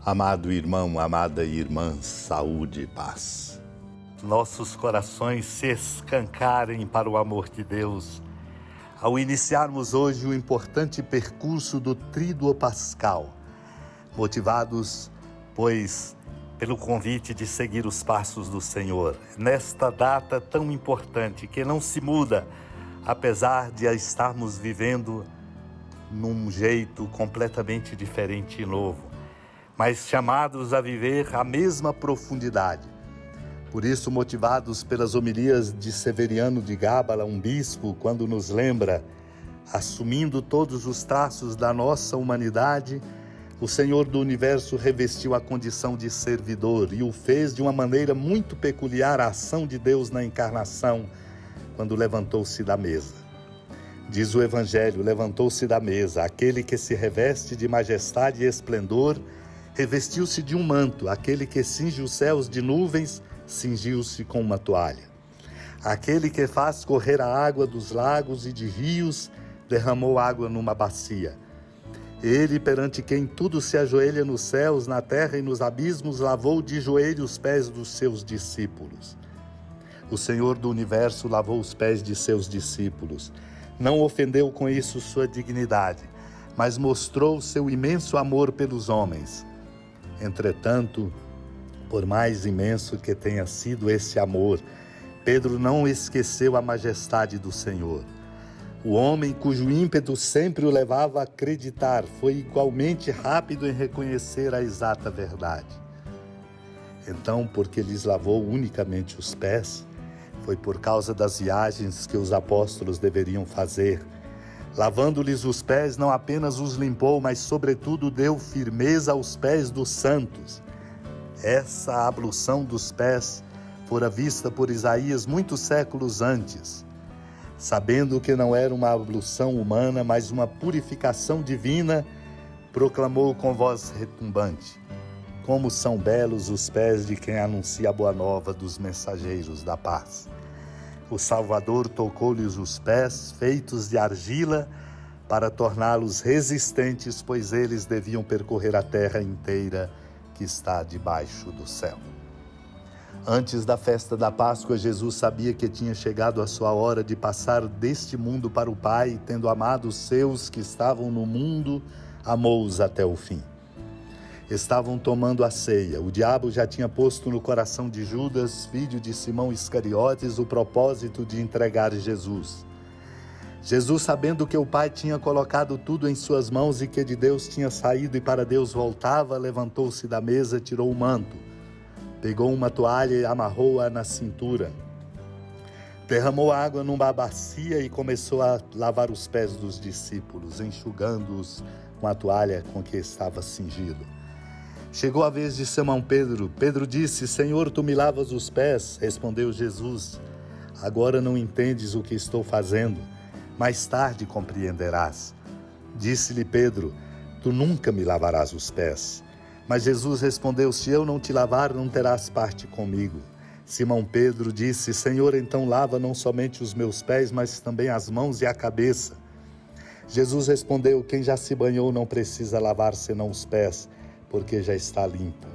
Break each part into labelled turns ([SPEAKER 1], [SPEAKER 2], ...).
[SPEAKER 1] Amado irmão, amada irmã, saúde e paz. Nossos corações se escancarem para o amor de Deus ao iniciarmos hoje o importante percurso do Tríduo Pascal, motivados, pois, pelo convite de seguir os passos do Senhor, nesta data tão importante que não se muda, apesar de a estarmos vivendo num jeito completamente diferente e novo, mas chamados a viver a mesma profundidade. Por isso, motivados pelas homilias de Severiano de Gábala, um bispo, quando nos lembra, assumindo todos os traços da nossa humanidade, o Senhor do Universo revestiu a condição de servidor e o fez de uma maneira muito peculiar a ação de Deus na encarnação, quando levantou-se da mesa. Diz o Evangelho, levantou-se da mesa, aquele que se reveste de majestade e esplendor, revestiu-se de um manto, aquele que cinge os céus de nuvens, cingiu-se com uma toalha. Aquele que faz correr a água dos lagos e de rios, derramou água numa bacia. Ele, perante quem tudo se ajoelha nos céus, na terra e nos abismos, lavou de joelho os pés dos seus discípulos. O Senhor do Universo lavou os pés de seus discípulos. Não ofendeu com isso sua dignidade, mas mostrou seu imenso amor pelos homens. Entretanto, por mais imenso que tenha sido esse amor, Pedro não esqueceu a majestade do Senhor. O homem cujo ímpeto sempre o levava a acreditar foi igualmente rápido em reconhecer a exata verdade. Então, porque lhes lavou unicamente os pés, foi por causa das viagens que os apóstolos deveriam fazer. Lavando-lhes os pés, não apenas os limpou, mas sobretudo deu firmeza aos pés dos santos. Essa ablução dos pés fora vista por Isaías muitos séculos antes. Sabendo que não era uma ablução humana, mas uma purificação divina, proclamou com voz retumbante: como são belos os pés de quem anuncia a boa nova dos mensageiros da paz. O Salvador tocou-lhes os pés, feitos de argila, para torná-los resistentes, pois eles deviam percorrer a terra inteira que está debaixo do céu. Antes da festa da Páscoa, Jesus sabia que tinha chegado a sua hora de passar deste mundo para o Pai, tendo amado os seus que estavam no mundo, amou-os até o fim. Estavam tomando a ceia. O diabo já tinha posto no coração de Judas, filho de Simão Iscariotes, o propósito de entregar Jesus. Jesus, sabendo que o Pai tinha colocado tudo em suas mãos e que de Deus tinha saído e para Deus voltava, levantou-se da mesa, tirou o manto, pegou uma toalha e amarrou-a na cintura. Derramou água numa bacia e começou a lavar os pés dos discípulos, enxugando-os com a toalha com que estava cingido. Chegou a vez de Simão Pedro. Pedro disse: Senhor, tu me lavas os pés? Respondeu Jesus: agora não entendes o que estou fazendo, mais tarde compreenderás. Disse-lhe Pedro: tu nunca me lavarás os pés. Mas Jesus respondeu: se eu não te lavar, não terás parte comigo. Simão Pedro disse: Senhor, então lava não somente os meus pés, mas também as mãos e a cabeça. Jesus respondeu: quem já se banhou não precisa lavar senão os pés, porque já está limpo.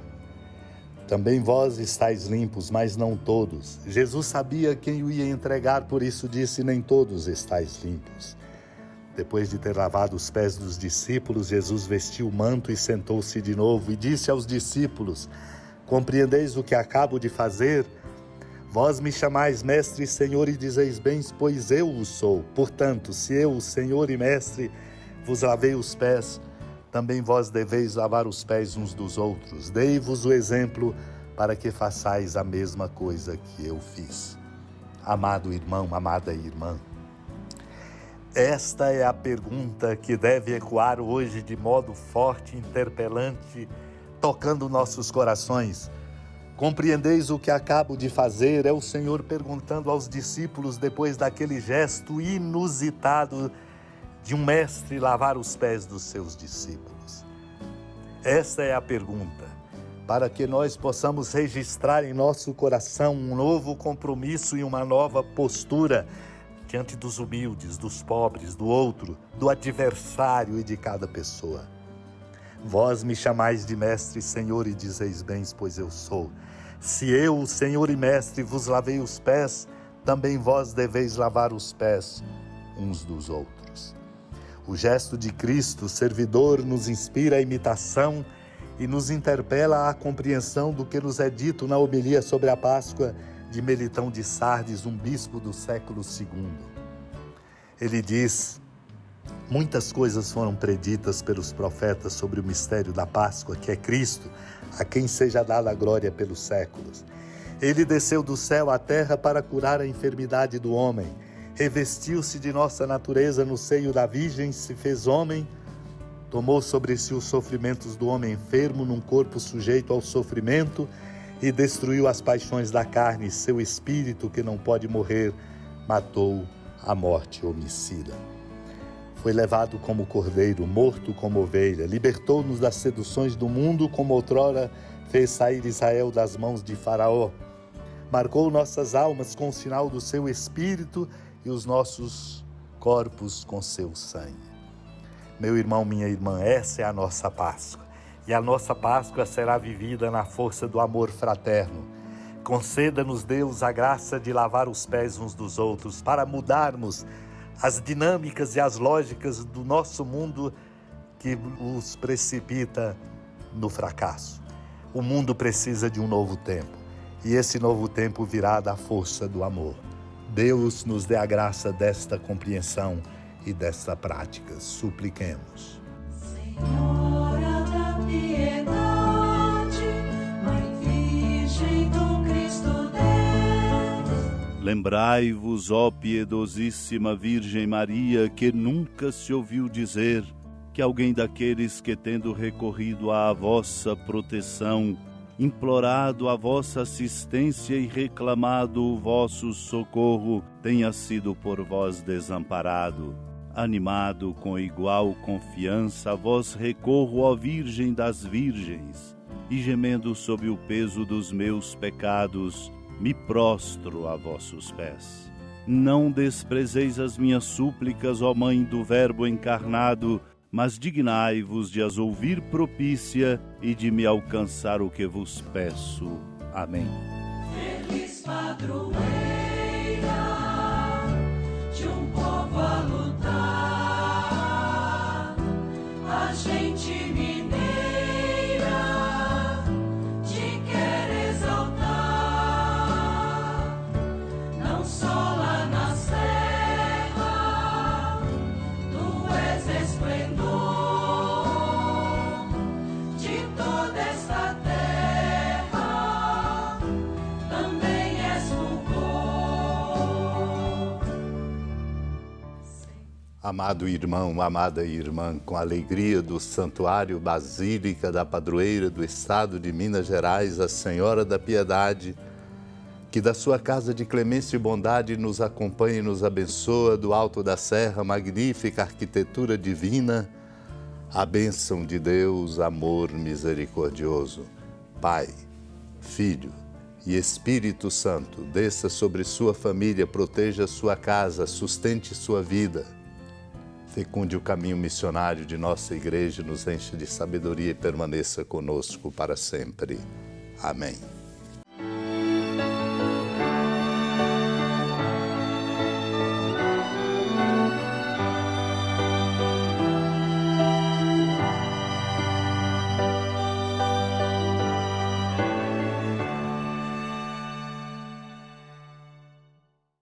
[SPEAKER 1] Também vós estáis limpos, mas não todos. Jesus sabia quem o ia entregar, por isso disse: nem todos estáis limpos. Depois de ter lavado os pés dos discípulos, Jesus vestiu o manto e sentou-se de novo e disse aos discípulos: compreendeis o que acabo de fazer? Vós me chamais mestre e senhor e dizeis bem, pois eu o sou. Portanto, se eu, o senhor e mestre, vos lavei os pés, também vós deveis lavar os pés uns dos outros. Dei-vos o exemplo para que façais a mesma coisa que eu fiz. Amado irmão, amada irmã, esta é a pergunta que deve ecoar hoje de modo forte, interpelante, tocando nossos corações. Compreendeis o que acabo de fazer? É o Senhor perguntando aos discípulos depois daquele gesto inusitado de um mestre lavar os pés dos seus discípulos. Esta é a pergunta, para que nós possamos registrar em nosso coração um novo compromisso e uma nova postura diante dos humildes, dos pobres, do outro, do adversário e de cada pessoa. Vós me chamais de mestre e Senhor e dizeis bem, pois eu sou. Se eu, Senhor e mestre, vos lavei os pés, também vós deveis lavar os pés uns dos outros. O gesto de Cristo, servidor, nos inspira a imitação e nos interpela à compreensão do que nos é dito na homilia sobre a Páscoa de Melitão de Sardes, um bispo do século II. Ele diz: muitas coisas foram preditas pelos profetas sobre o mistério da Páscoa, que é Cristo, a quem seja dada a glória pelos séculos. Ele desceu do céu à terra para curar a enfermidade do homem, revestiu-se de nossa natureza no seio da Virgem, se fez homem, tomou sobre si os sofrimentos do homem enfermo num corpo sujeito ao sofrimento e destruiu as paixões da carne, seu espírito, que não pode morrer, matou a morte homicida. Foi levado como cordeiro, morto como ovelha, libertou-nos das seduções do mundo, como outrora fez sair Israel das mãos de Faraó. Marcou nossas almas com o sinal do seu Espírito e os nossos corpos com seu sangue. Meu irmão, minha irmã, essa é a nossa Páscoa. E a nossa Páscoa será vivida na força do amor fraterno. Conceda-nos, Deus, a graça de lavar os pés uns dos outros, para mudarmos as dinâmicas e as lógicas do nosso mundo que os precipita no fracasso. O mundo precisa de um novo tempo, e esse novo tempo virá da força do amor. Deus nos dê a graça desta compreensão e desta prática. Supliquemos.
[SPEAKER 2] Senhora da piedade, Mãe Virgem do Cristo Deus.
[SPEAKER 3] Lembrai-vos, ó piedosíssima Virgem Maria, que nunca se ouviu dizer que alguém daqueles que, tendo recorrido à vossa proteção, implorado a vossa assistência e reclamado o vosso socorro, tenha sido por vós desamparado. Animado com igual confiança, a vós recorro, ó Virgem das Virgens, e gemendo sob o peso dos meus pecados, me prostro a vossos pés. Não desprezeis as minhas súplicas, ó Mãe do Verbo encarnado, mas dignai-vos de as ouvir propícia e de me alcançar o que vos peço. Amém.
[SPEAKER 2] Feliz padroeira de um povo a lutar, a gente mineira te quer exaltar, não só lá na serra, tu és esplendor de toda esta terra, também és fulgor.
[SPEAKER 1] Amado irmão, amada irmã, com a alegria do Santuário Basílica da Padroeira do Estado de Minas Gerais, a Senhora da Piedade, que da sua casa de clemência e bondade nos acompanhe e nos abençoa do alto da serra, magnífica arquitetura divina, a bênção de Deus, amor misericordioso, Pai, Filho e Espírito Santo, desça sobre sua família, proteja sua casa, sustente sua vida, fecunde o caminho missionário de nossa igreja, nos enche de sabedoria e permaneça conosco para sempre. Amém.